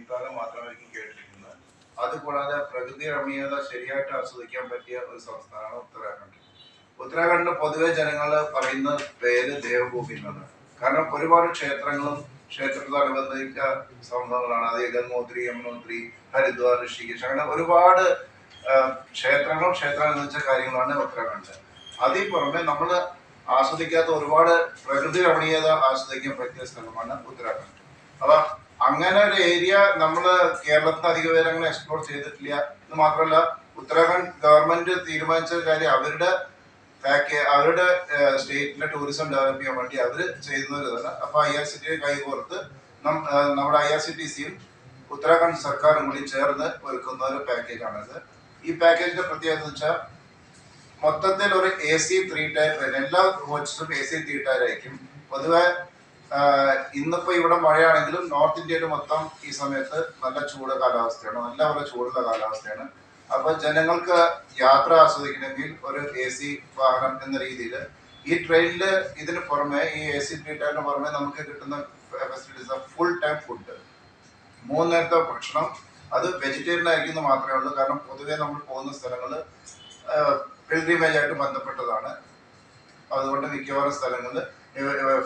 പിൽക്കാലം മാത്രമായിരിക്കും കേട്ടിരിക്കുന്നത്. അതുകൂടാതെ പ്രകൃതി രമണീയത ശരിയായിട്ട് ആസ്വദിക്കാൻ പറ്റിയ ഒരു സംസ്ഥാനമാണ് ഉത്തരാഖണ്ഡ്. ഉത്തരാഖണ്ഡിന് പൊതുവെ ജനങ്ങൾ പറയുന്ന പേര് ദേവഭൂമി എന്നാണ്. കാരണം ഒരുപാട് ക്ഷേത്രങ്ങളും ക്ഷേത്രത്തോടനുബന്ധിച്ച സംഭവങ്ങളാണ്. അത് ഗംഗോത്രി, യമുനോത്രി, ഹരിദ്വാർ, ഋഷികേശ്, അങ്ങനെ ഒരുപാട് ക്ഷേത്രങ്ങളും ക്ഷേത്രാനുബന്ധിച്ച കാര്യങ്ങളാണ് ഉത്തരാഖണ്ഡ്. അതിൽ പുറമെ നമ്മൾ ആസ്വദിക്കാത്ത ഒരുപാട് പ്രകൃതി രമണീയത ആസ്വദിക്കാൻ പറ്റിയ സ്ഥലമാണ് ഉത്തരാഖണ്ഡ്. അപ്പൊ അങ്ങനെ ഒരു ഏരിയ നമ്മള് കേരളത്തിൽ അധിക പേര് അങ്ങനെ എക്സ്പ്ലോർ ചെയ്തിട്ടില്ല. എന്ന് മാത്രമല്ല, ഉത്തരാഖണ്ഡ് ഗവൺമെന്റ് തീരുമാനിച്ച കാര്യം അവരുടെ സ്റ്റേറ്റിലെ ടൂറിസം ഡെവലപ്പ് ചെയ്യാൻ വേണ്ടി അവര് ചെയ്യുന്നതാണ്. അപ്പൊ IRCTC കൈകോർത്ത് നമ്മുടെ IRCTCയും ഉത്തരാഖണ്ഡ് സർക്കാരും കൂടി ചേർന്ന് ഒരുക്കുന്ന ഒരു പാക്കേജാണിത്. ഈ പാക്കേജിന്റെ പ്രത്യേകത എന്ന് വെച്ചാൽ മൊത്തത്തിൽ ഒരു AC 3 ടയർ ട്രെയിൻ, എല്ലാ കോച്ചസും AC 3 ടയർ ആയിരിക്കും. പൊതുവെ ഇന്നിപ്പോ ഇവിടെ മഴയാണെങ്കിലും നോർത്ത് ഇന്ത്യയിൽ മൊത്തം ഈ സമയത്ത് നല്ല ചൂട് കാലാവസ്ഥയാണ്, നല്ല ചൂടുള്ള കാലാവസ്ഥയാണ്. അപ്പൊ ജനങ്ങൾക്ക് യാത്ര ആസ്വദിക്കണമെങ്കിൽ ഒരു AC വാഹനം എന്ന രീതിയിൽ ഈ ട്രെയിനില് ഇതിന് പുറമെ ഈ AC 3 ടയറിന് പുറമെ നമുക്ക് കിട്ടുന്ന ഫെസിലിറ്റീസ് ഫുൾ ടൈം ഫുഡ്, 3 നേരത്തെ ഭക്ഷണം. അത് വെജിറ്റേറിയൻ ആയിരിക്കും മാത്രമേ ഉള്ളൂ. കാരണം പൊതുവെ നമ്മൾ പോകുന്ന സ്ഥലങ്ങള് പിൽഗ്രിമേജ് ആയിട്ട് ബന്ധപ്പെട്ടതാണ്. അതുകൊണ്ട് മിക്കവാറും സ്ഥലങ്ങളിൽ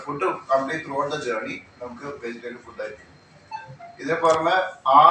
food complete through out the journey നമുക്ക് വെജിറ്റേറിയൻ ഫുഡ് ആയിരിക്കും. ഇതിന് പുറമെ